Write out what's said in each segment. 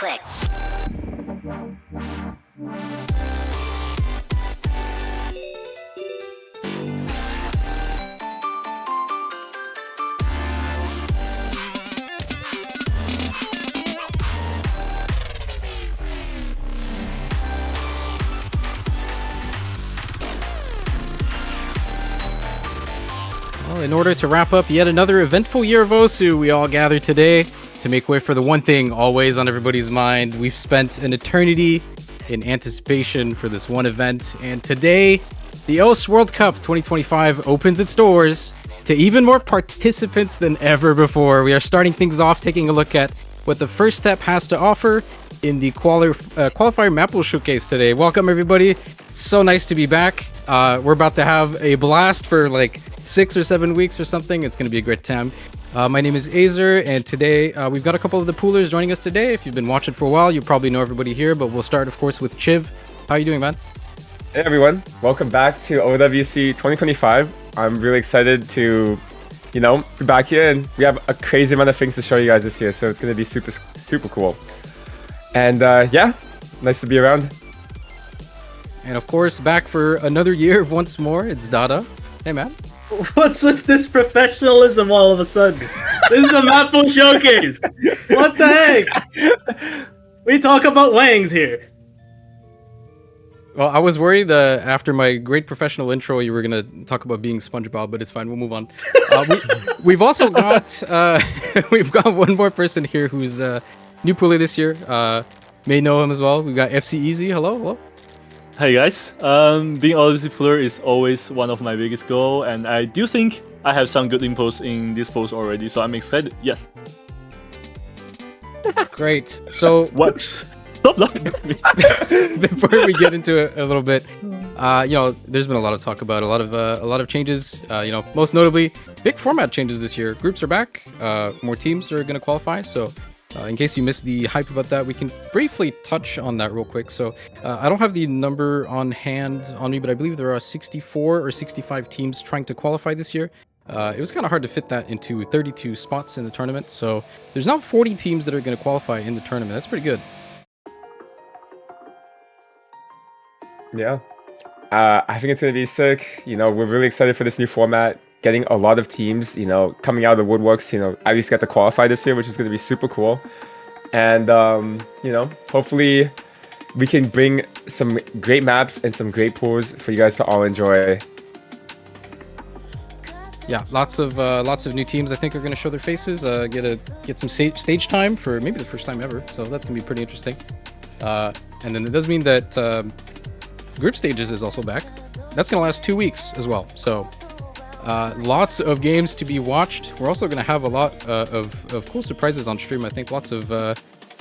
Click. Well, in order to wrap up yet another eventful year of Osu, we all gather today to make way for the one thing always on everybody's mind. We've spent an eternity in anticipation for this one event, and today, the OS World Cup 2025 opens its doors to even more participants than ever before. We are starting things off taking a look at what the first step has to offer in the Qualifier Mappool Showcase today. Welcome, everybody. It's so nice to be back. We're about to have a blast for like 6 or 7 weeks or something. It's going to be a great time. My name is Azer, and today we've got a couple of the poolers joining us today. If you've been watching for a while, you probably know everybody here, but we'll start, of course, with Chiv. How are you doing, man? Hey everyone, welcome back to OWC 2025. I'm really excited to, be back here, and we have a crazy amount of things to show you guys this year, so it's going to be super cool. And yeah, nice to be around. And of course, back for another year once more, it's Dada. Hey, man. What's with this professionalism all of a sudden? This is a Mappool showcase. What the heck? We talk about Wangs here. Well, I was worried after my great professional intro, you were going to talk about being SpongeBob, but it's fine. We'll move on. We've also got we've got one more person here who's new pooler this year. May know him as well. We've got FC Easy. Hello. Hey guys, being OWC pooler is always one of my biggest goals, and I do think I have some good infos in this post already, so I'm excited. Yes. Great. So what? Stop laughing at me. Before we get into it a little bit, there's been a lot of talk about a lot of changes. Most notably, big format changes this year. Groups are back. More teams are going to qualify. So, in case you missed the hype about that, we can briefly touch on that real quick. So, I don't have the number on hand on me, but I believe there are 64 or 65 teams trying to qualify this year. It was kind of hard to fit that into 32 spots in the tournament. So, there's now 40 teams that are going to qualify in the tournament. That's pretty good. Yeah. I think it's going to be sick. We're really excited for this new format. Getting a lot of teams, coming out of the woodworks, at least get to qualify this year, which is going to be super cool. And, hopefully we can bring some great maps and some great pools for you guys to all enjoy. Yeah, lots of new teams I think are going to show their faces, get some stage time for maybe the first time ever. So that's going to be pretty interesting. And then it does mean that group stages is also back. That's going to last 2 weeks as well. So lots of games to be watched. We're also going to have a lot of cool surprises on stream. I think lots of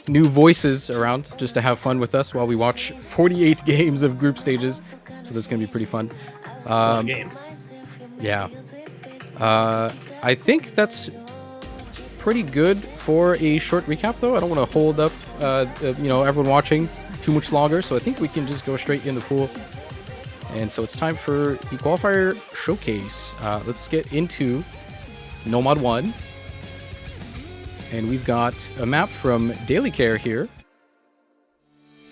new voices around just to have fun with us while we watch 48 games of group stages. So that's going to be pretty fun. Games. Yeah. I think that's pretty good for a short recap, though. I don't want to hold up, everyone watching too much longer. So I think we can just go straight in the pool. And so it's time for the qualifier showcase. Let's get into Nomad 1. And we've got a map from Daily Care here.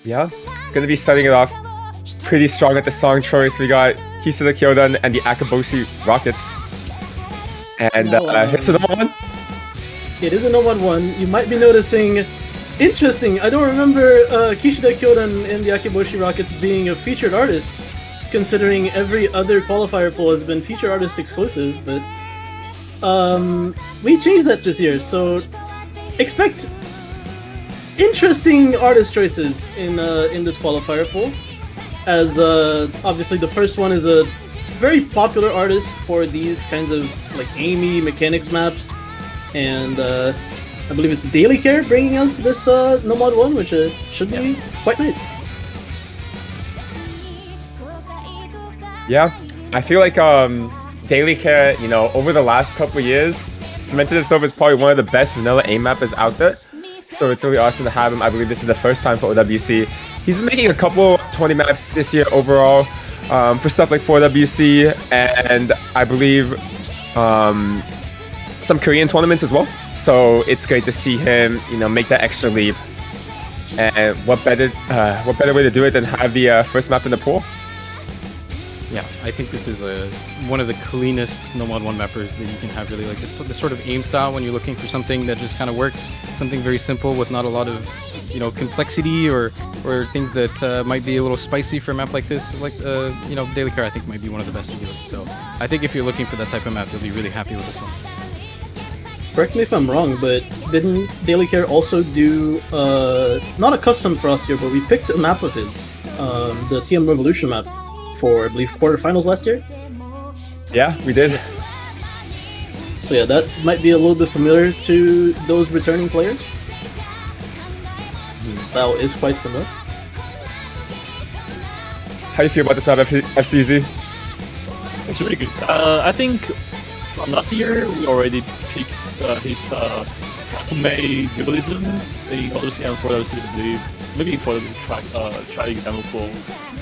Yeah, gonna be starting it off pretty strong at the song choice. We got Kisada Kyodan and the Akaboshi Rockets. And it's a Nomad 1. It is a Nomad 1. You might be noticing... Interesting, I don't remember Kishida Kyodan and the Akiboshi Rockets being a featured artist, considering every other qualifier pool has been featured artist exclusive, but we changed that this year, so expect interesting artist choices in this qualifier pool, as obviously the first one is a very popular artist for these kinds of like Amy mechanics maps, and I believe it's Daily Care bringing us this Nomad 1, which should be quite nice. Yeah, I feel like Daily Care, over the last couple of years, cemented himself as probably one of the best vanilla aim mappers out there. So it's really awesome to have him. I believe this is the first time for OWC. He's been making a couple 20 maps this year overall for stuff like 4WC and I believe some Korean tournaments as well. So it's great to see him, make that extra leap. And what better way to do it than have the first map in the pool? Yeah, I think this is one of the cleanest No Mod 1 mappers that you can have, really. Like this sort of aim style when you're looking for something that just kind of works, something very simple with not a lot of, you know, complexity or things that might be a little spicy for a map like this. Like, you know, Daily Care I think might be one of the best to do it. So I think if you're looking for that type of map, you'll be really happy with this one. Correct me if I'm wrong, but didn't Daily Care also do not a custom for us here, but we picked a map of his, the TM Revolution map for, I believe, quarterfinals last year? Yeah, we did. So yeah, that might be a little bit familiar to those returning players. The style is quite similar. How do you feel about this map, FCZ? It's really good. I think from last year we already picked his May dualism in Odyssey and for Odyssey, maybe for the try example for.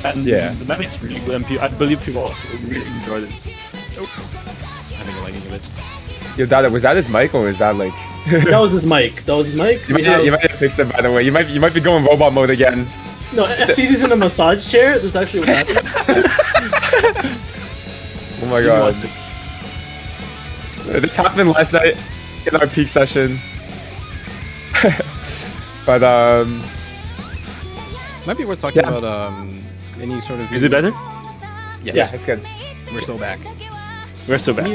And yeah, the map is really good, and I believe people also really enjoyed it. Having a liking of it. Yo, Dada, was that his mic or is that like? That was his mic. That was his mic. You might have fixed it, by the way. You might be going robot mode again. No, FCZ's in a massage chair. This is actually what's happening. Oh my god. This happened last night in our peak session. But might be worth talking about any sort of. Is it better? Yes. Yeah, it's good. We're so back. We're so back.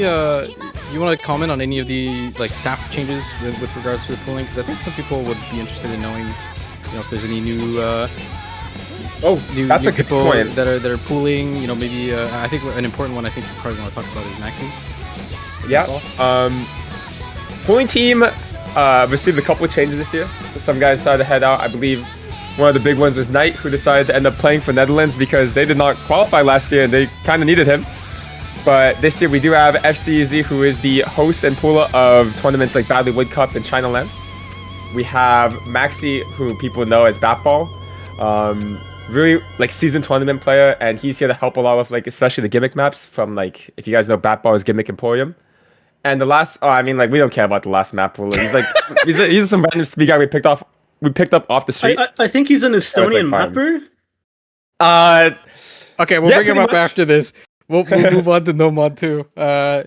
You want to comment on any of the like staff changes with regards to the pooling? Because I think some people would be interested in knowing, you know, if there's any new. That's new a good people point. that are pooling. You know, maybe I think an important one I think you probably want to talk about is Maxi. Yeah. Pooling team received a couple of changes this year. So some guys decided to head out. I believe one of the big ones was Knight, who decided to end up playing for Netherlands because they did not qualify last year and they kind of needed him. But this year we do have FCZ, who is the host and pooler of tournaments like Badly Wood Cup and China Land. We have Maxi, who people know as Batball. Really like seasoned tournament player, and he's here to help a lot with like especially the gimmick maps from like, if you guys know Batball's Gimmick Emporium. And the last, I mean, like, we don't care about the last map pooler. He's like, he's some random speed guy we picked up off the street. I think he's an Estonian mapper. Okay, we'll bring him up after this. We'll move on to No Mod 2.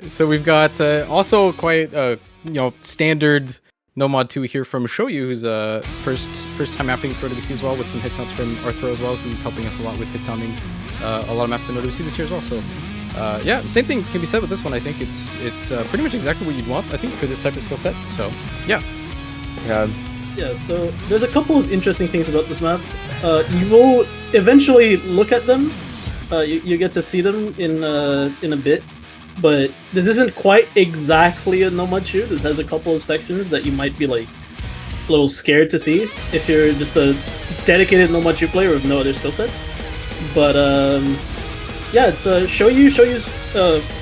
So we've got also quite standard No Mod 2 here from Shoyu, who's first time mapping for WC as well, with some hit sounds from Arthur as well, who's helping us a lot with hit sounding a lot of maps in WC this year as well. So yeah, same thing can be said with this one. I think it's pretty much exactly what you'd want, I think, for this type of skill set. So yeah. Yeah, so there's a couple of interesting things about this map. You will eventually look at them. You get to see them in a bit, but this isn't quite exactly a No Mod 2. This has a couple of sections that you might be like a little scared to see if you're just a dedicated No Mod 2 player with no other skill sets. But yeah, it's Shoyu's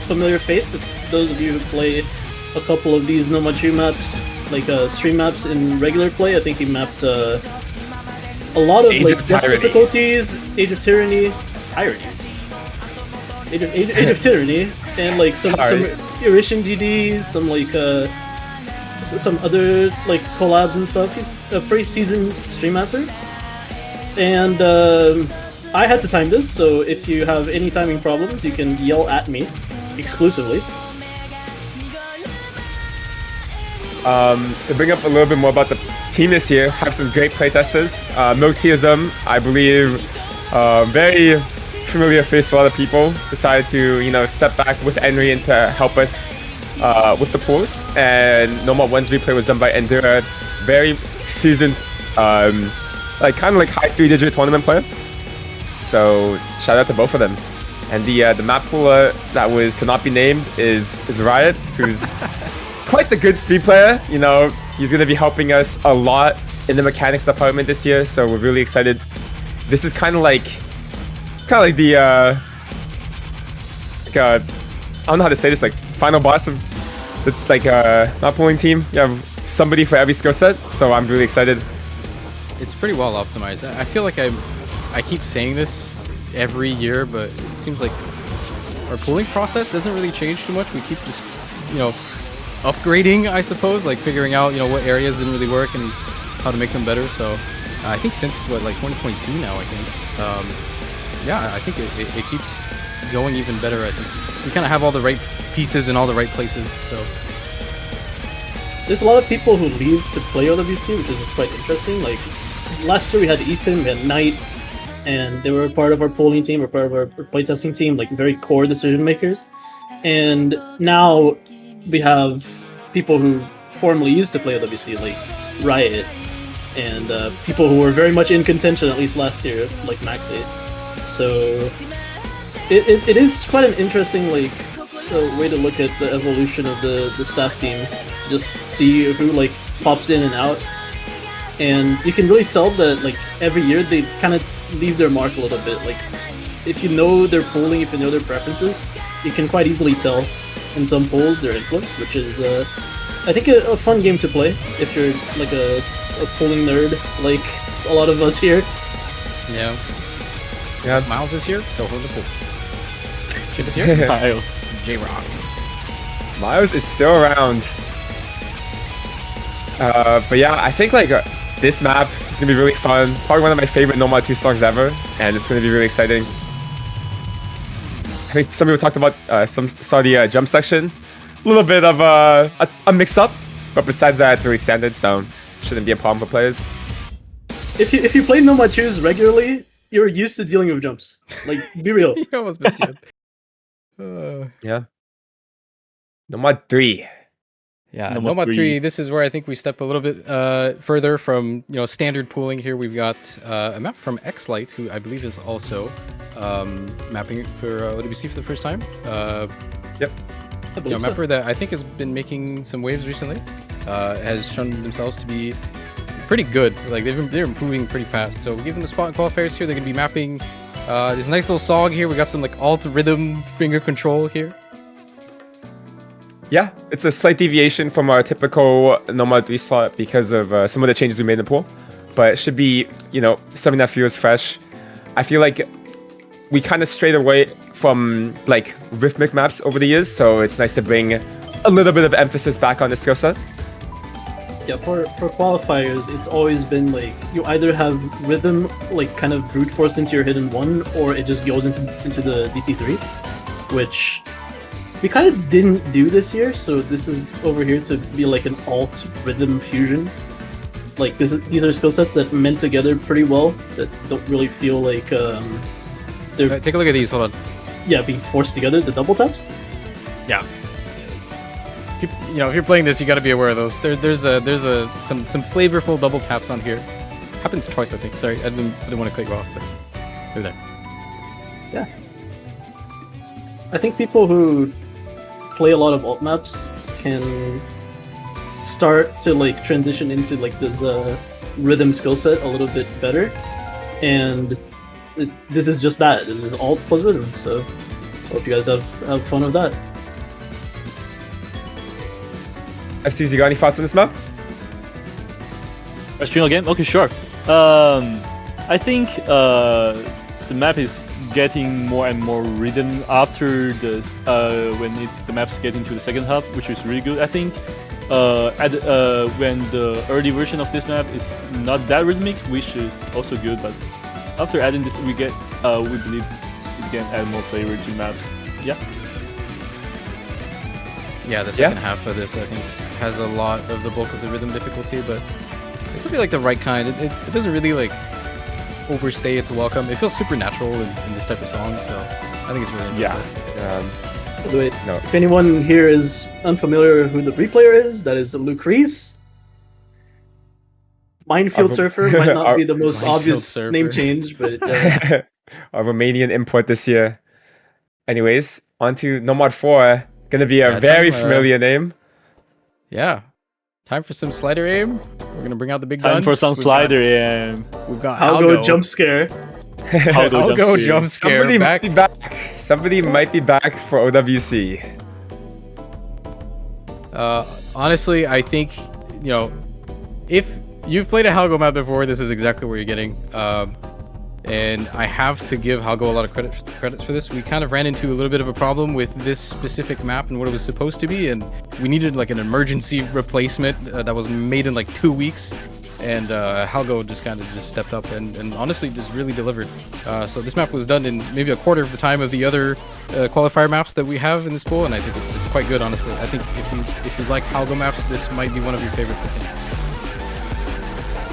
familiar face. Those of you who play a couple of these No Mod 2 maps, like stream maps in regular play, I think he mapped a lot of like just difficulties, Age of Tyranny, Age of Tyranny, and like some Irishan GDs, some like some other like collabs and stuff. He's a pretty seasoned stream mapper, and I had to time this, so if you have any timing problems, you can yell at me exclusively. To bring up a little bit more about the team this year, have some great playtesters. Milkteism, I believe, very familiar face for a lot of people, decided to step back with Henry and to help us with the pools. And No Mod 1's replay was done by Endura, very seasoned, like kind of like high 3-digit tournament player. So shout out to both of them. And the map pooler that was to not be named is Riot, who's quite the good speed player. He's going to be helping us a lot in the mechanics department this year, so we're really excited. This is kind of like the I don't know how to say this, like final boss of the map pooling team. You have somebody for every skill set, so I'm really excited. It's pretty well optimized. I feel like I keep saying this every year, but it seems like our pooling process doesn't really change too much. We keep just upgrading, I suppose, like figuring out what areas didn't really work and how to make them better. So I think since like 2022 now. I think. Yeah, I think it keeps going even better. I think we kind of have all the right pieces in all the right places. So there's a lot of people who leave to play OWC, which is quite interesting. Like last year we had Ethan, we had Knight, and they were part of our polling team or part of our playtesting team, like very core decision makers. And now we have people who formerly used to play OWC, like Riot, and people who were very much in contention at least last year, like Max8. So it is quite an interesting like way to look at the evolution of the staff team, to just see who like pops in and out. And you can really tell that like every year they kind of leave their mark a little bit. Like if you know their polling, if you know their preferences, you can quite easily tell in some polls their influence, which is I think a fun game to play if you're like a polling nerd like a lot of us here. yeah. Yeah. Miles is here. Go hold the pool. Chip is here. Kyle. J-Rock. Miles is still around. But yeah, I think like this map is gonna be really fun. Probably one of my favorite No Mod 2 songs ever, and it's gonna be really exciting. I think some people talked about saw the jump section. A little bit of a mix-up, but besides that, it's really standard, so shouldn't be a problem for players. If you play No Mod 2s regularly, you're used to dealing with jumps. Like, be real. You almost missed it. Yeah. No Mod 3. Yeah, Number No Mod 3, three. this is where I think we step a little bit further from standard pooling here. We've got a map from Xlight, who I believe is also mapping it for OWC for the first time. Yep. I believe so. Mapper that I think has been making some waves recently, has shown themselves to be pretty good. Like they're improving pretty fast. So we give them a spot in qualifiers here. They're going to be mapping this nice little song here. We got some like alt rhythm finger control here. Yeah, it's a slight deviation from our typical No Mod 3 slot because of some of the changes we made in the pool. But it should be, something that feels fresh. I feel like we kind of strayed away from like rhythmic maps over the years, so it's nice to bring a little bit of emphasis back on the skill set. Yeah, for qualifiers, it's always been like you either have rhythm like kind of brute forced into your hidden one, or it just goes into the DT3, which we kind of didn't do this year. So this is over here to be like an alt rhythm fusion. Like these are skill sets that mend together pretty well, that don't really feel like they're Take a look at these. Hold on. being forced together. The double taps. Yeah. If you're playing this, you got to be aware of those. There's some flavorful double taps on here. Happens twice, I think. Sorry, I didn't want to cut you off, but they're there. Yeah. I think people who play a lot of alt maps can start to like transition into like this rhythm skill set a little bit better, and this is just that. This is alt plus rhythm. So hope you guys have fun with that. FCZ, you got any thoughts on this map? A string again? Okay, sure. I think the map is getting more and more rhythm after the the maps get into the second half, which is really good. I think when the early version of this map is not that rhythmic, which is also good. But after adding this, we believe we can add more flavor to maps. Yeah. Yeah, the second half of this, I think, has a lot of the bulk of the rhythm difficulty, but this will be like the right kind. It doesn't really like overstay its welcome. It feels super natural in this type of song, so I think it's really Yeah. Wait, No. if anyone here is unfamiliar who the replayer is, that is Lucrece. Minefield Surfer might not be the most Minefield obvious Surfer. name change, but A Romanian import this year. Anyways, on to No Mod 4. Gonna be a Yeah, very time, familiar name. Yeah. Time for some slider aim. We're gonna bring out the big Time guns. for some slider and We've got I'll go jump scare. I'll go jump scare. Somebody Back. might be back. Somebody might be back for OWC. Honestly, I think, if you've played a Halgo map before, this is exactly what you're getting. And I have to give Halgo a lot of credits for this. We kind of ran into a little bit of a problem with this specific map and what it was supposed to be, and we needed like an emergency replacement that was made in like 2 weeks. and Halgo just kind of just stepped up and honestly just really delivered. So this map was done in maybe a quarter of the time of the other qualifier maps that we have in this pool, and I think it's quite good, honestly. I think if you like Halgo maps, this might be one of your favorites, I think.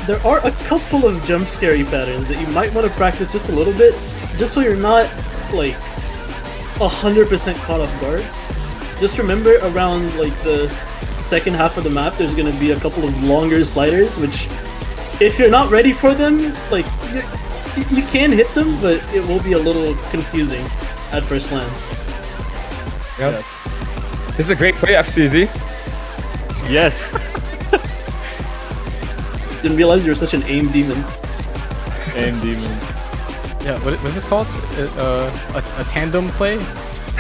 There are a couple of jump scary patterns that you might want to practice just a little bit, just so you're not like 100% caught off guard. Just remember around like the second half of the map, there's going to be a couple of longer sliders, which if you're not ready for them, like you can hit them, but it will be a little confusing at first glance. Yep. This is a great play, FCZ. Yes. Didn't realize you were such an aim demon. Aim demon. Yeah, what was this called? A tandem play?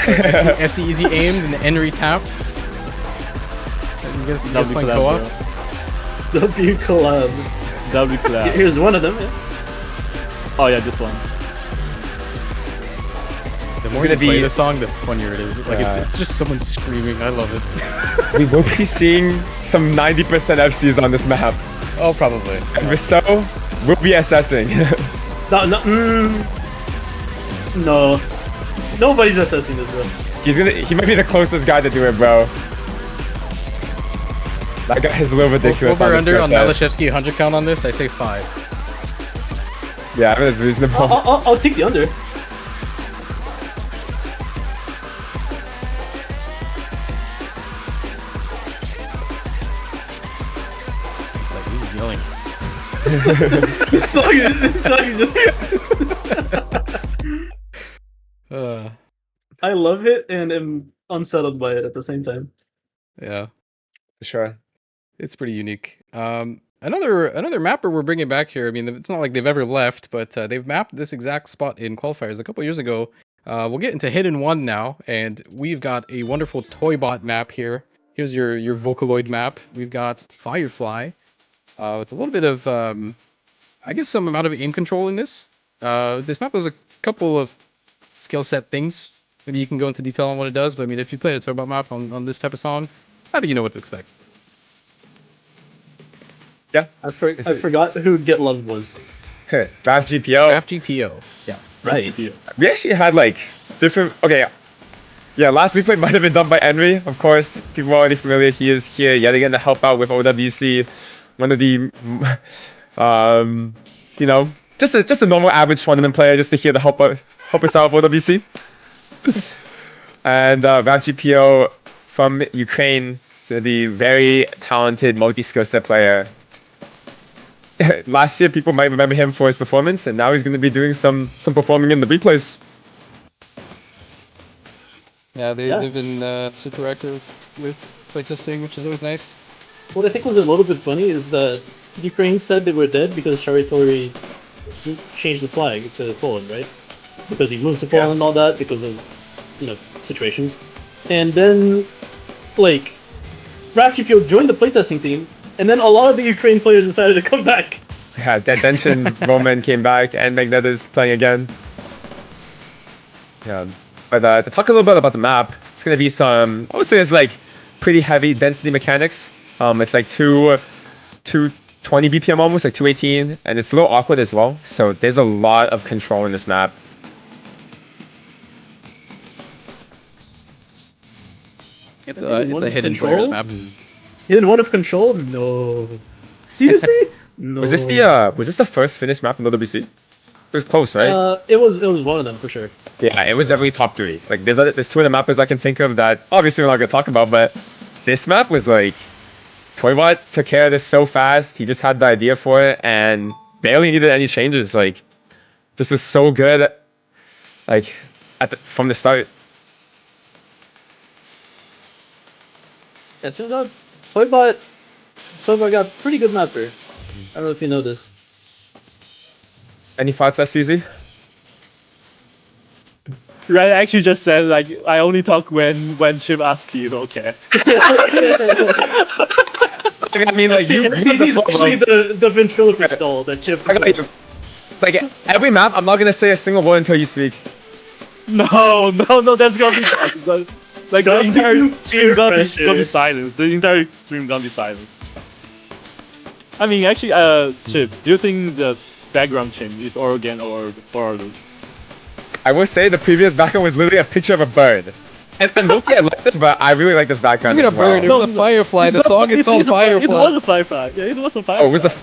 FC easy aimed and Henry tap. You guys playing co-op? W collab. W collab. Here's one of them. Yeah. Oh yeah, this one. The more you play the song, the funnier it is. Like it's just someone screaming. I love it. We will be seeing some 90% FCs on this map. Oh, probably. And Risto will be assessing. No. Nobody's assessing this, bro. He might be the closest guy to do it, bro. That guy is a little ridiculous. Over under on Malashevsky 100 count on this, I say 5. Yeah, I mean, it's reasonable. I'll take the under. Like, he's yelling. This song is just... I love it and am unsettled by it at the same time. Yeah. Sure. It's pretty unique. Another mapper we're bringing back here. I mean, it's not like they've ever left, but they've mapped this exact spot in qualifiers a couple years ago. We'll get into Hidden 1 now, and we've got a wonderful Toybot map here. Here's your Vocaloid map. We've got Firefly with a little bit of, I guess, some amount of aim control in this. This map has a couple of skill set things. Maybe you can go into detail on what it does, but I mean, if you played a Toybot map on this type of song, how do you know what to expect? Yeah. I forgot who Get Love was. Draft GPO. Draft GPO. Yeah. Right. We actually had like different. Okay. Yeah, last replay might have been done by Henry. Of course, people are already familiar. He is here yet again to help out with OWC. One of the, you know, just a normal average tournament player, just to here to help us out with OWC. And Draft GPO from Ukraine, to the very talented multi-skill set player. Last year, people might remember him for his performance, and now he's going to be doing some performing in the replays. Yeah, they've been super active with playtesting, which is always nice. What I think was a little bit funny is that Ukraine said they were dead because Sharitori changed the flag to Poland, right? Because he moved to Poland and all that because of, you know, situations. And then, like, Rapchipio joined the playtesting team, and then a lot of the Ukraine players decided to come back. Yeah, Denshin Roman came back, and Magnet is playing again. Yeah, but to talk a little bit about the map, it's gonna be some, I would say it's like pretty heavy density mechanics. It's like 220 BPM almost, like 218, and it's a little awkward as well. So there's a lot of control in this map. It's a hidden players map. Hidden one of control? No. Seriously? No. Was this the first finished map in WC? It was close, right? It was one of them for sure. Yeah, it was definitely top 3. Like there's 2 other mappers I can think of that obviously we're not gonna talk about, but this map was like Toybot took care of this so fast. He just had the idea for it and barely needed any changes. Like, just was so good, like from the start. Yeah, it turns out Toybot got pretty good mapper. I don't know if you know this. Any thoughts, SCZ? Right, I actually just said like I only talk when Chip asks you. Okay. I mean, like he's actually the ventriloquist doll that Chip. Like every map, I'm not gonna say a single word until you speak. No, that's gonna be like the entire stream gonna be silent. The entire stream gonna be silent. I mean, actually, Chip, do you think the background change is Oregon or I will say the previous background was literally a picture of a bird. And Loki, I like this, but I really like this background Even a as well. bird. It was a firefly. The song is called It Firefly. was a firefly. Yeah, it was a firefly. Oh, it was a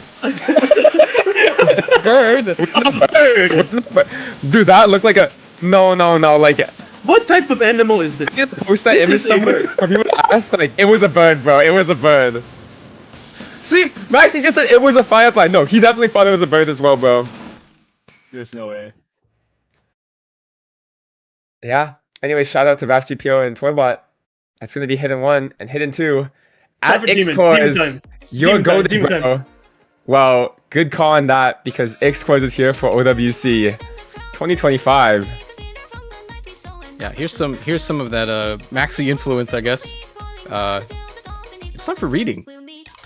Bird. bird. Dude, that looked like a no, like What type of animal is this? post that image is a somewhere. bird. For people to ask, like it was a bird, bro. It was a bird. See, Max, he just said it was a firefly. No, he definitely thought it was a bird as well, bro. There's no way. Yeah. Anyway, shout out to Raf GPO and Toybot. That's gonna be hidden 1 and hidden 2. Time At for Demon X-Cores, time. you're Demon time, golden, Demon bro. time. Well, good call on that because X-Cores is here for OWC 2025. Yeah, here's some of that Maxi influence, I guess. It's time for reading.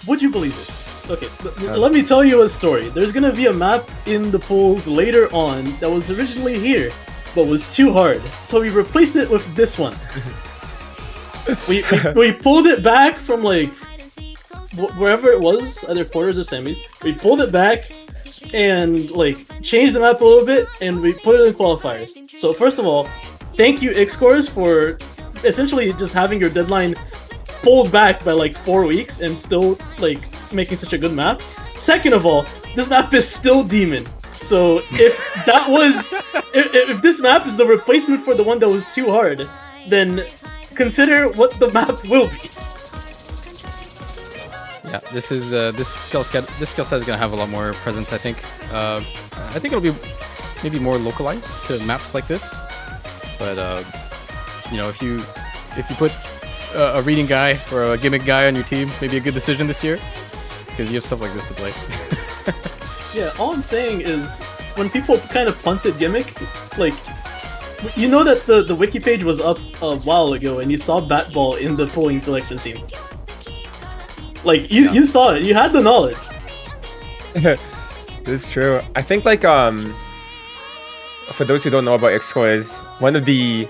Would you believe it? Okay, let me tell you a story. There's gonna be a map in the pools later on that was originally here, but was too hard. So we replaced it with this one. we pulled it back from like wherever it was, either quarters or semis. We pulled it back and like changed the map a little bit, and we put it in qualifiers. So first of all, thank you X-Cores for essentially just having your deadline pulled back by like 4 weeks and still like making such a good map. Second of all, this map is still Demon. So if that was if this map is the replacement for the one that was too hard, then consider what the map will be. Yeah, this is this skill set is gonna have a lot more presence. I think. I think it'll be maybe more localized to maps like this. But you know, if you put a reading guy or a gimmick guy on your team, maybe a good decision this year because you have stuff like this to play. Yeah, all I'm saying is when people kind of punted gimmick, like you know that the wiki page was up a while ago and you saw Batball in the pulling selection team. Like you saw it, you had the knowledge. This is true. I think like for those who don't know about X-Cores, one of the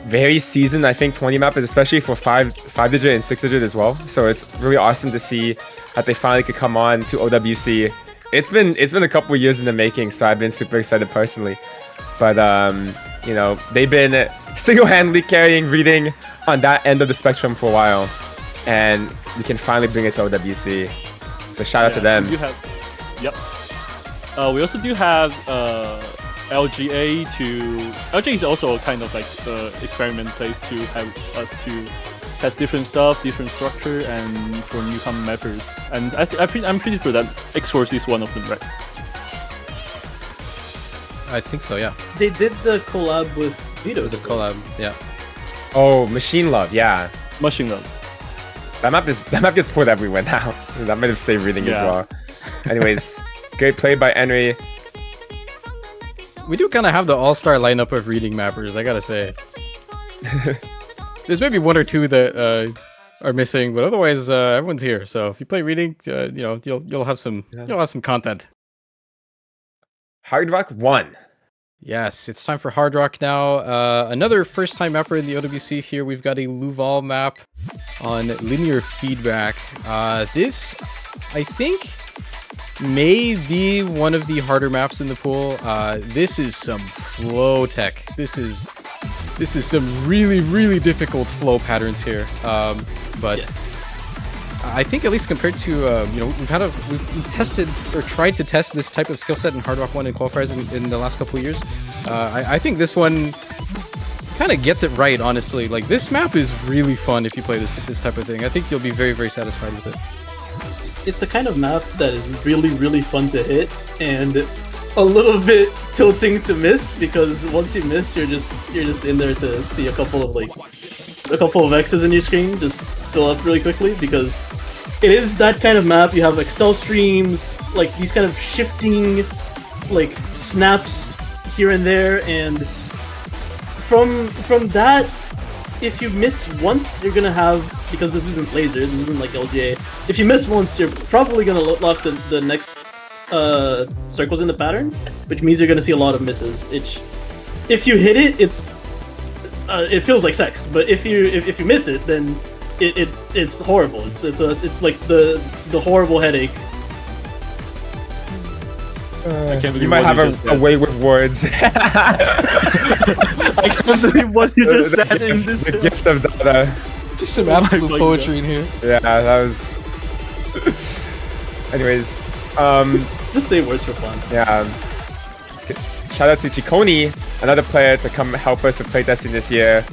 very seasoned, I think, 20 mappers, especially for 5-digit and 6-digit as well. So it's really awesome to see that they finally could come on to OWC. It's been a couple of years in the making, so I've been super excited personally. But you know, they've been single-handedly carrying reading on that end of the spectrum for a while, and we can finally bring it to OWC. So shout out to them. We do have, yep. We also do have LGA LGA is also kind of like the experiment place to have us to test different stuff, different structure, and for newcomer mappers. And I'm pretty sure that X-Force is one of them, right? I think so. Yeah. They did the collab with Vito. It was a collab. Yeah. Oh, Machine Love, yeah. Machine Love. That map gets pulled everywhere now. That might have saved reading as well. Anyways, great play by Henry. We do kind of have the all-star lineup of reading mappers, I gotta say. There's maybe one or two that are missing, but otherwise everyone's here. So if you play reading, you know you'll have some content. Hard Rock 1. Yes, it's time for Hard Rock now. Another first-time mapper in the OWC here. We've got a Luval map on linear feedback. This, I think, may be one of the harder maps in the pool. This is some flow tech. This is some really difficult flow patterns here. But Yes. I think at least compared to you know, we've tested or tried to test this type of skill set in Hard Rock 1 and qualifiers in the last couple of years. I think this one kind of gets it right, honestly. Like, this map is really fun if you play this type of thing. I think you'll be very satisfied with it. It's a kind of map that is really fun to hit and a little bit tilting to miss, because once you miss, you're just in there to see a couple of X's in your screen just fill up really quickly, because it is that kind of map. You have Excel streams, like these kind of shifting like snaps here and there, and from that, if you miss once, you're gonna have, because this isn't laser, this isn't like LGA, if you miss once, you're probably gonna lock the next circles in the pattern, which means you're gonna see a lot of misses. If you hit it, it feels like sex, but if you miss it, then it's horrible. It's like the horrible headache. I can't believe You might what have just a said. way with words. I can't believe what you just said in this. The gift of data. Just some Oh my absolute God. poetry in here. Yeah, that was. Anyways, Just say words for fun. yeah. Shout out to Chikoni, another player to come help us with playtesting this year.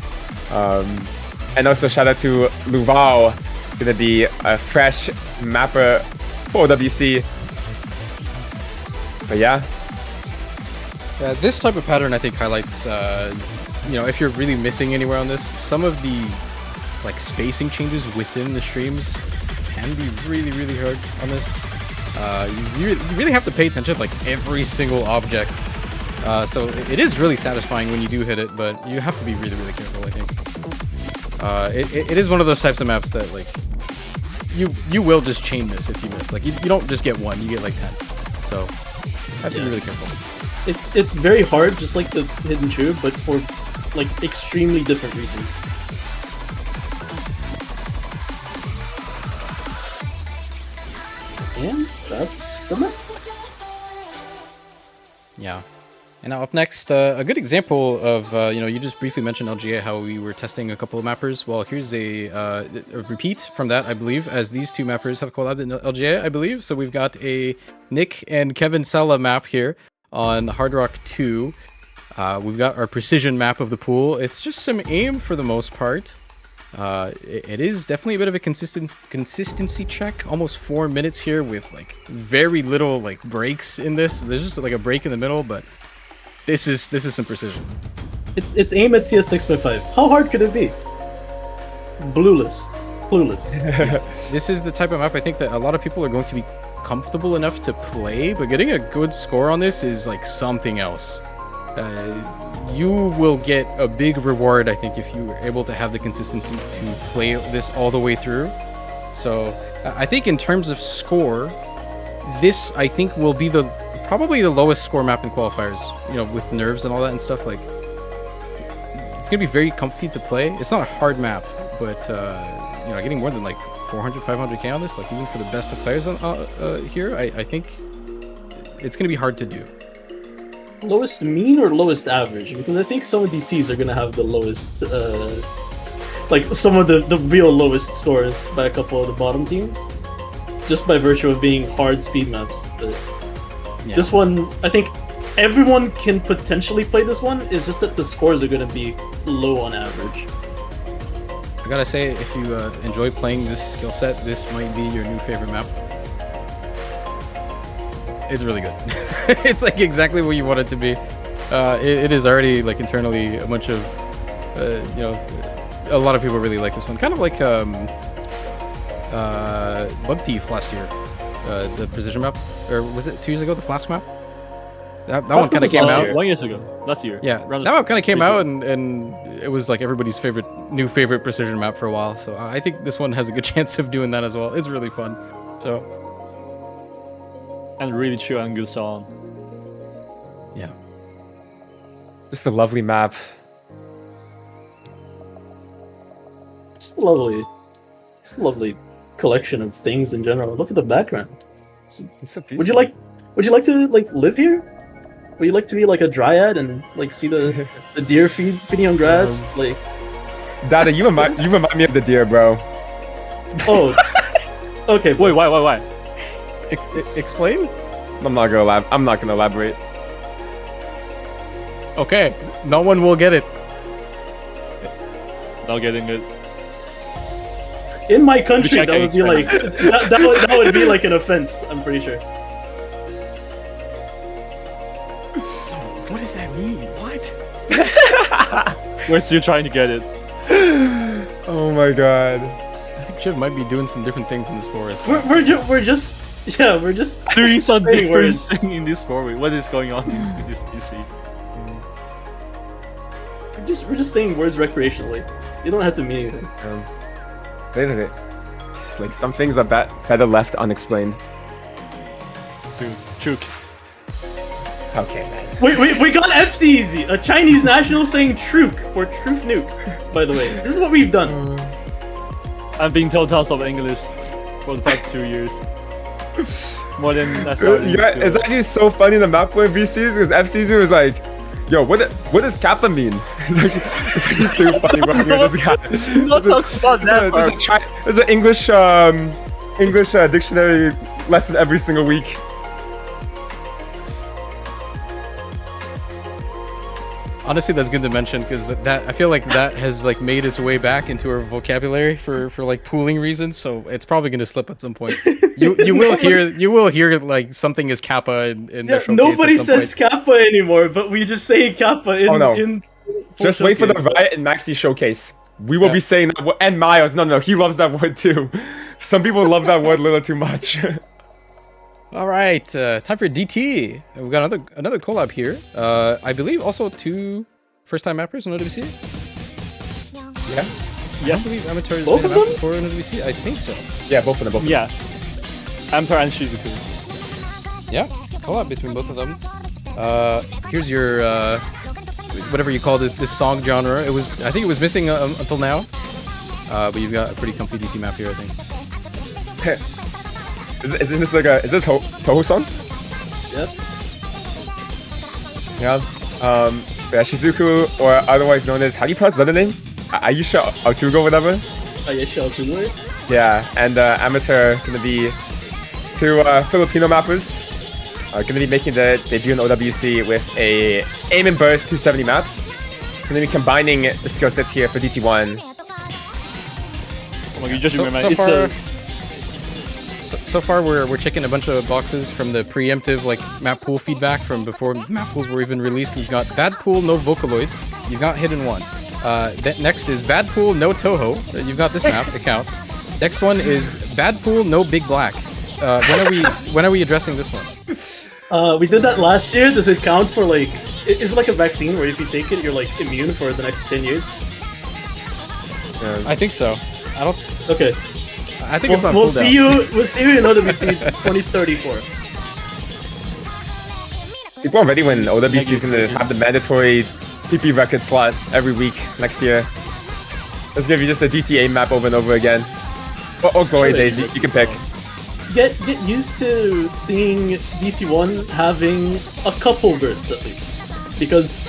And also shout out to Luval, gonna be a fresh mapper for WC. But yeah, This type of pattern, I think, highlights, if you're really missing anywhere on this, some of the like spacing changes within the streams can be really, really hard on this. You really have to pay attention to like every single object. So it is really satisfying when you do hit it, but you have to be really, really careful, I think. It is one of those types of maps that like you will just chain miss if you miss. Like you don't just get one, you get like 10. So have to be really careful. It's very hard, just like the hidden tube, but for like extremely different reasons. And that's the map. Yeah. And now up next, a good example of, you just briefly mentioned LGA, how we were testing a couple of mappers. Well, here's a repeat from that, I believe, as these two mappers have collabed in LGA, I believe. So we've got a Nick and Kevin Sella map here on Hard Rock 2. We've got our precision map of the pool. It's just some aim for the most part. It is definitely a bit of a consistency check. Almost 4 minutes here with like very little like breaks in this. There's just like a break in the middle, but this is some precision. It's aim at CS 6.5. How hard could it be? Clueless. This is the type of map I think that a lot of people are going to be comfortable enough to play, but getting a good score on this is like something else. You will get a big reward, I think, if you are able to have the consistency to play this all the way through. So I think in terms of score, this I think will be probably the lowest score map in qualifiers, with nerves and all that and stuff. Like, it's gonna be very comfy to play. It's not a hard map, but getting more than like 400, 500k on this, like even for the best of players here, I think it's gonna be hard to do. Lowest mean or lowest average? Because I think some of DTs are gonna have the lowest, like some of the real lowest scores by a couple of the bottom teams, just by virtue of being hard speed maps. But Yeah. this one, I think everyone can potentially play this one. It's just that the scores are gonna be low on average. I gotta say, if you enjoy playing this skill set, this might be your new favorite map. It's really good. It's like exactly what you want it to be. It is already like internally a bunch of, a lot of people really like this one. Kind of like Bug Thief last year, the precision map, or was it 2 years ago? The Flask map. That one kind of came out. 1 year ago, last year. Yeah, that one kind of came out, and it was like everybody's new favorite precision map for a while. So I think this one has a good chance of doing that as well. It's really fun. So. And really chill and good song. Yeah. just a lovely map. Just a lovely collection of things in general. Look at the background. It's so beautiful. Would you like to like live here? Would you like to be like a dryad and like see the deer feeding on grass? Like, Dada, you remind me of the deer, bro. oh, okay. Wait, why? Explain? I'm not gonna elaborate. Okay, no one will get it. Not getting it. In my country, Which I that would be can like that would be like an offense. I'm pretty sure. What does that mean? What? We're still trying to get it. Oh my god. I think Shiv might be doing some different things in this forest. We're just Doing something Hey, words. different in this forward. What is going on in this PC? we're just saying words recreationally. You don't have to mean anything. Like some things are better left unexplained. Dude, Chook. Okay, man. We got FCZ, a Chinese national saying "truk" for truth nuke. By the way, this is what we've done. I've been told tons of English for the past 2 years. More than I started. Yeah, it's actually so funny in the Mappool VCs because FCZ was like, yo, what does Kappa mean? It's actually too funny working with this guy. Not talk about that part. There's an English dictionary lesson every single week. Honestly, that's good to mention because that I feel like that has like made its way back into our vocabulary for like pooling reasons. So it's probably going to slip at some point. You will hear like something is kappa in the showcase. Nobody says kappa anymore, but we just say kappa in. Oh, no. in Just wait for the Riot and Maxi showcase. We will be saying that word. And Miles, no, he loves that word too. Some people love that word a little too much. All right, time for DT. We've got another collab here. I believe also 2 first-time mappers on OWC. Yeah. I don't believe Amateur has Both been of a mapper them? before on OWC. I think so. Yeah, both of them. Yeah. Amateur and Shizuku. Yeah, collab between both of them. Here's your whatever you call this song genre. I think it was missing until now. But you've got a pretty comfy DT map here, I think. Isn't this like is it a Toho song? Yep. Yeah. Shizuku, or otherwise known as, how do you pronounce his other name? Aisha Artugo, whatever. Aisha Artugo. Yeah, and Amateur gonna be 2 Filipino mappers. Gonna be making the debut in OWC with a aim and burst 270 map. Gonna be combining the skill sets here for DT1. Oh my god, you just remember. So far, we're checking a bunch of boxes from the preemptive like Mappool feedback from before Mappools were even released. We've got bad pool, no Vocaloid. You've got hidden one. Next is bad pool, no Toho. You've got this map. It counts. Next one is bad pool, no Big Black. When are we addressing this one? We did that last year. Does it count for like? Is it like a vaccine where if you take it, you're like immune for the next 10 years? I think so. I don't. Okay. I think it's on we'll cooldown. We'll see you in OWC 2034. People are ready when OWC is gonna have the mandatory PP record slot every week next year. Let's give you just a DTA map over and over again. Or Glory Days, you can pick. Get used to seeing DT1 having a couple bursts at least. Because,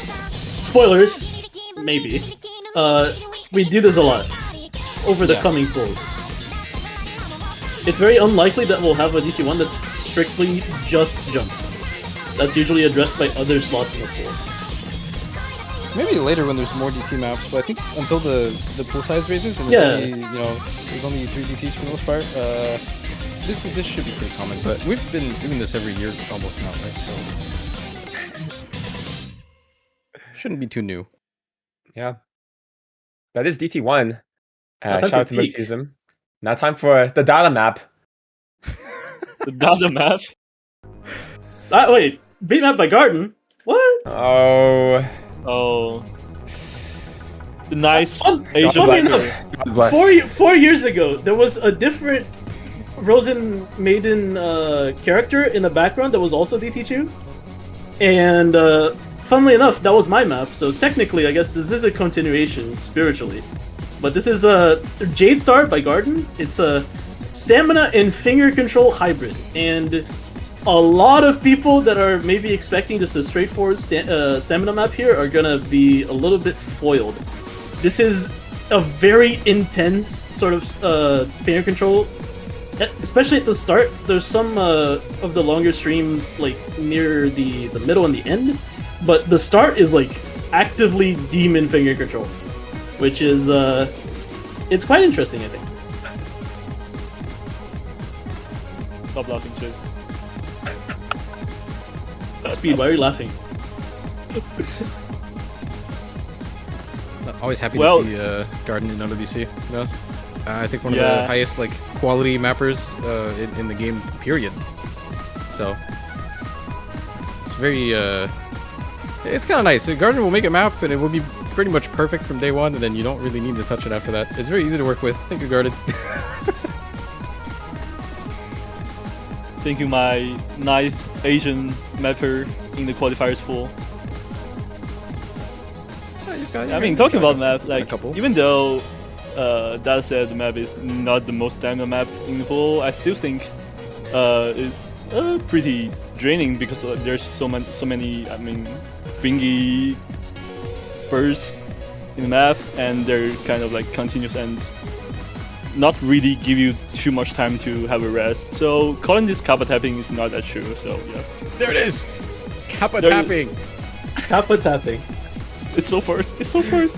spoilers, maybe, we do this a lot over the coming pools. It's very unlikely that we'll have a DT1 that's strictly just jumps. That's usually addressed by other slots in the pool. Maybe later when there's more DT maps, but I think until the pool size raises and there's only 3 DTs for the most part, this should be pretty common. But we've been doing this every year almost now, right? So shouldn't be too new. Yeah. That is DT1. Shout time out for to peak. Mixism. Now time for the data map. The data map. Wait, beat map by Garden? What? Oh. The nice Asian Funny black enough, God bless. 4 years ago, there was a different Rosen Maiden character in the background that was also DT2. And funnily enough, that was my map, so technically I guess this is a continuation spiritually. But this is Jade Star by Garden. It's a stamina and finger control hybrid. And a lot of people that are maybe expecting just a straightforward stamina map here are gonna be a little bit foiled. This is a very intense sort of finger control, especially at the start. There's some of the longer streams like near the middle and the end, but the start is like actively demon finger control, which is it's quite interesting, I think. Stop laughing, Chase. Speed, why are you laughing? Always happy to see Garden in OWC. You know? I think one of the highest like quality mappers in the game, period. So it's very it's kind of nice. Garden will make a map and it will be pretty much perfect from day one, and then you don't really need to touch it after that. It's very easy to work with. Thank you, Garden. Thank you, my nice Asian mapper in the qualifiers pool. Yeah, I mean, talking about map, like, even though that said, the map is not the most stamina map in the pool. I still think it's pretty draining because there's so many. I mean, thingy bursts in the map, and they're kind of like continuous and not really give you too much time to have a rest. So calling this kappa tapping is not that true. So yeah, There it is. Kappa tapping. Kappa tapping. it's so first. It's so first.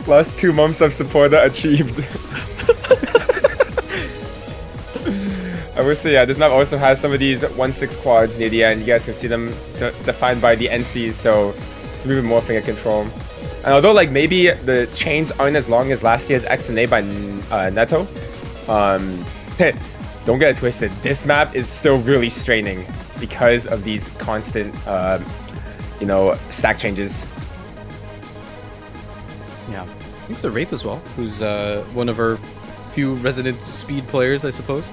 Plus 2 months of supporter achieved. I will say, yeah, this map also has some of these 1-6 quads near the end. You guys can see them defined by the NCs, so it's even more finger control. And although like maybe the chains aren't as long as last year's X and A by Neto, don't get it twisted. This map is still really straining because of these constant, you know, stack changes. Yeah. Thanks to Wraith as well, who's one of our few resident speed players, I suppose.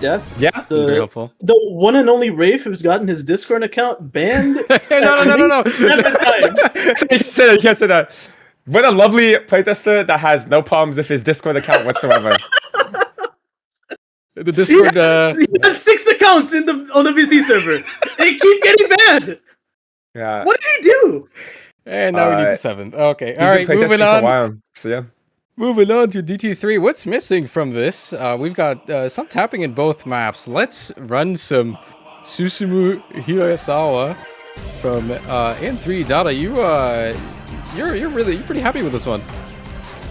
Yeah. Yeah, Very helpful. The one and only Rafe who's gotten his Discord account banned. No. 7 times. You can't say that. What a lovely playtester that has no problems with his Discord account whatsoever. The Discord. He has 6 accounts on the VC server. They keep getting banned. Yeah. What did he do? And now we need the 7th. Okay. He's All right. been playtesting Moving for a on. while, so yeah. Moving on to DT3. What's missing from this? We've got some tapping in both maps. Let's run some Susumu Hirasawa from N3. Dada, you're pretty happy with this one.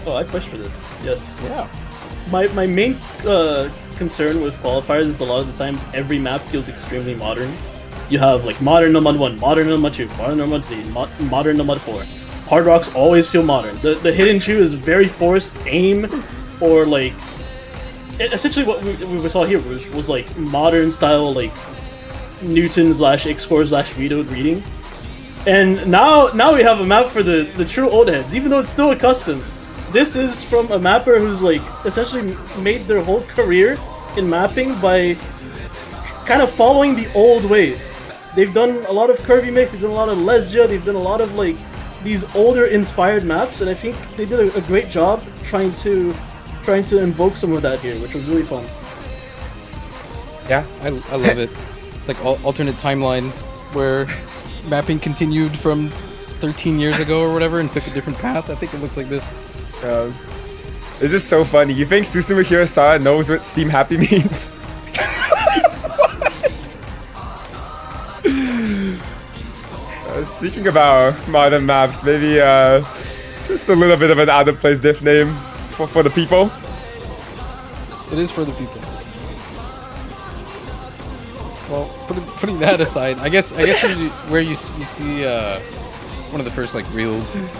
Oh, I pushed for this. Yes. Yeah. My main concern with qualifiers is a lot of the times every map feels extremely modern. You have like modern no mod 1, modern no mod 2, modern no mod 3, modern no mod 4. Hard rocks always feel modern. The hidden chew is very forced aim, or like essentially what we saw here was like modern style like Newton / Xcore / Vito reading. And now we have a map for the true old heads, even though it's still a custom. This is from a mapper who's like essentially made their whole career in mapping by kind of following the old ways. They've done a lot of curvy mix, they've done a lot of Lesja, they've done a lot of like these older inspired maps, and I think they did a great job trying to invoke some of that here, which was really fun. Yeah. I love it. It's like alternate timeline where mapping continued from 13 years ago or whatever and took a different path. I think it looks like this. It's just so funny. You think Susumu Hirasawa knows what Steam Happy means? Speaking about modern maps, maybe just a little bit of an out-of-place diff name for the people. It is for the people. Well, putting that aside, I guess where you see one of the first like real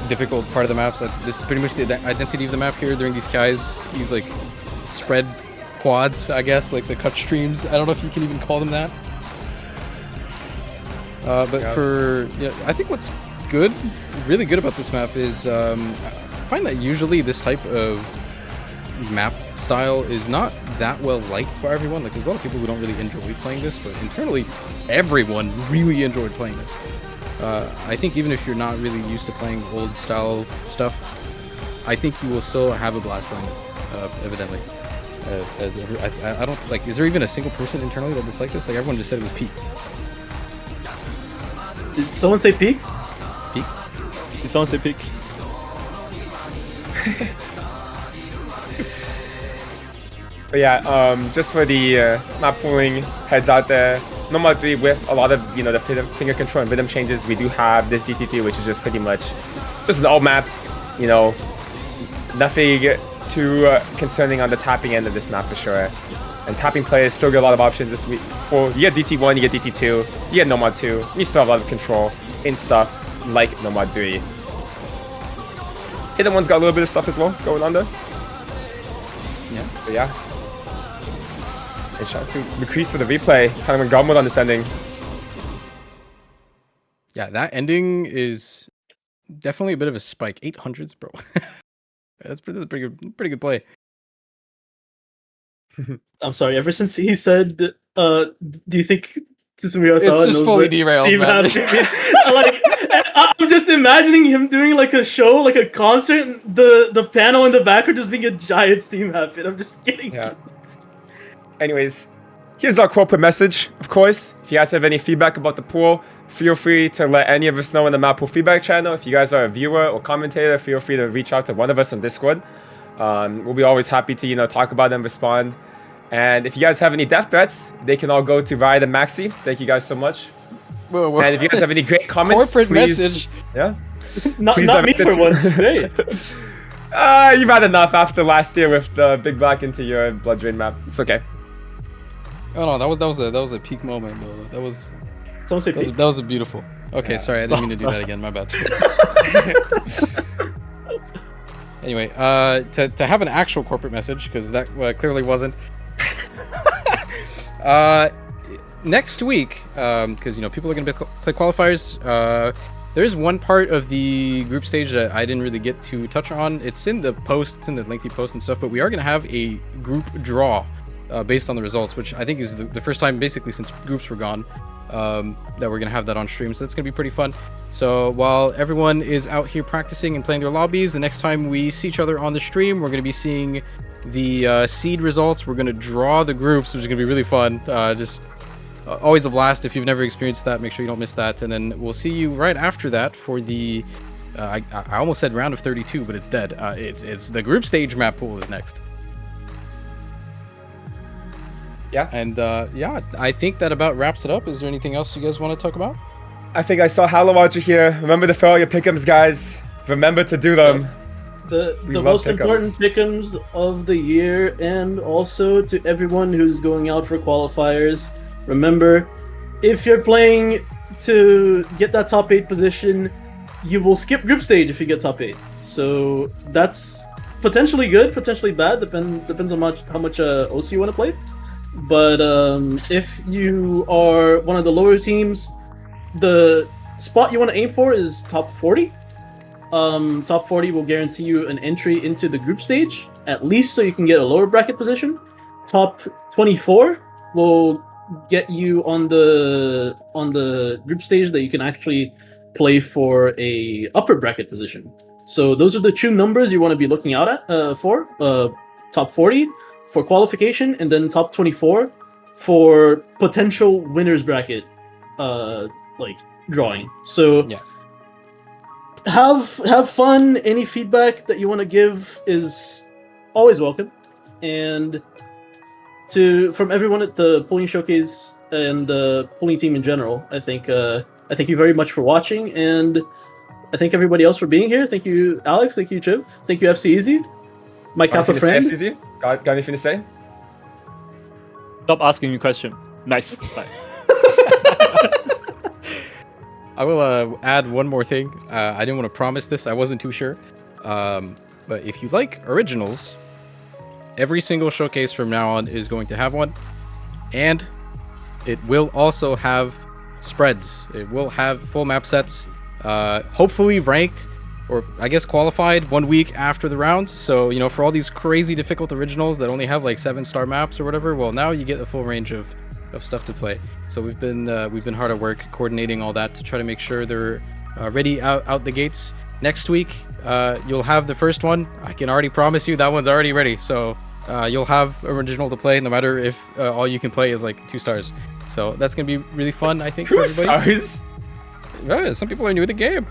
difficult part of the maps. This is pretty much the identity of the map here during these these like spread quads, I guess, like the cut streams. I don't know if you can even call them that. But I think what's really good about this map is I find that usually this type of map style is not that well liked by everyone. Like, there's a lot of people who don't really enjoy playing this, but internally, everyone really enjoyed playing this. I think even if you're not really used to playing old style stuff, I think you will still have a blast playing this. Evidently, I don't like. Is there even a single person internally that disliked this? Like, everyone just said it was peak. Did someone say peak? Peak. Did someone say peak? But yeah, just for the map pooling heads out there, normal 3 with a lot of the finger control and rhythm changes, we do have this DT3, which is just pretty much just an old map. Nothing too concerning on the tapping end of this map for sure. And tapping players still get a lot of options this week. Well, you get DT1, you get DT2, you get Nomad 2. You still have a lot of control in stuff like Nomad 3. Hidden One's got a little bit of stuff as well going on there. Yeah. But yeah. And shout out to McCrease for the replay. Kind of a gauntlet on this ending. Yeah, that ending is definitely a bit of a spike. 800s, bro. That's pretty good play. I'm sorry. Ever since he said, "Do you think Susumu Hirasawa It's just knows fully what derailed, Steve man. Happy means?" I'm just imagining him doing like a show, like a concert, and the panel in the background just being a giant Steam map. And I'm just getting. Yeah. Anyways, here's our corporate message, of course. If you guys have any feedback about the pool, feel free to let any of us know in the Mappool feedback channel. If you guys are a viewer or commentator, feel free to reach out to one of us on Discord. We'll be always happy to, talk about them, respond. And if you guys have any death threats, they can all go to Riot and Maxi. Thank you guys so much. Whoa. And if you guys have any great comments, Corporate please, message. Yeah. Not Please me direct it for to- once. Great. You've had enough after last year with the big black into your blood drain map. It's okay. Oh no, that was a peak moment though. That was Someone say peak. that was a beautiful. Okay, Yeah. sorry, I didn't mean to do that again. My bad. Anyway, to have an actual corporate message, because that clearly wasn't. Next week, because people are going to play qualifiers. There is one part of the group stage that I didn't really get to touch on. It's in the post, it's in the lengthy post and stuff. But we are going to have a group draw based on the results, which I think is the first time basically since groups were gone that we're going to have that on stream. So that's going to be pretty fun. So while everyone is out here practicing and playing their lobbies, the next time we see each other on the stream, we're going to be seeing the seed results. We're going to draw the groups, which is going to be really fun. Always a blast. If you've never experienced that, make sure you don't miss that. And then we'll see you right after that for the I almost said round of 32, but it's dead. It's the group stage map pool is next. Yeah. And yeah, I think that about wraps it up. Is there anything else you guys want to talk about? I think I saw Hallowager here. Remember to fill out your pick'ems, guys. Remember to do them. The love most pick'ems. important pick'ems of the year, and also to everyone who's going out for qualifiers. Remember, if you're playing to get that top 8 position, you will skip group stage if you get top 8. So that's potentially good, potentially bad. Depends on how much OC you want to play. But if you are one of the lower teams, the spot you want to aim for is top 40. Top 40 will guarantee you an entry into the group stage, at least so you can get a lower bracket position. Top 24 will get you on the group stage that you can actually play for a upper bracket position. So those are the two numbers you want to be looking out at for top 40 for qualification, and then top 24 for potential winners bracket drawing. So Yeah. have fun. Any feedback that you want to give is always welcome. And from everyone at the Pooling Showcase and the Pooling team in general, I thank you very much for watching, and I thank everybody else for being here. Thank you, Alex. Thank you, Chiv. Thank you, FC Easy. My Kappa friend. FCZ? Got anything to say? Stop asking me question. Nice. Bye. I will add one more thing. I didn't want to promise this. I wasn't too sure. But if you like originals, every single showcase from now on is going to have one. And it will also have spreads. It will have full map sets. Hopefully ranked, or I guess qualified 1 week after the rounds. So, for all these crazy difficult originals that only have like 7-star maps or whatever, well, now you get a full range of stuff to play. So we've been hard at work coordinating all that to try to make sure they're ready out the gates. Next week, you'll have the first one. I can already promise you that one's already ready. So you'll have original to play, no matter if all you can play is like 2 stars. So that's gonna be really fun, I think, for 2 everybody. stars? Yeah, some people are new to the game.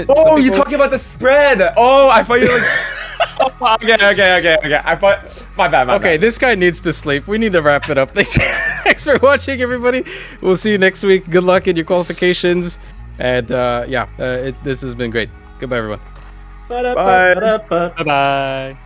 Oh, you're talking about the spread. Oh, I thought you were like... Okay. I thought... My bad. Okay, this guy needs to sleep. We need to wrap it up. Thanks for watching, everybody. We'll see you next week. Good luck in your qualifications. And this has been great. Goodbye, everyone. Bye. Bye bye.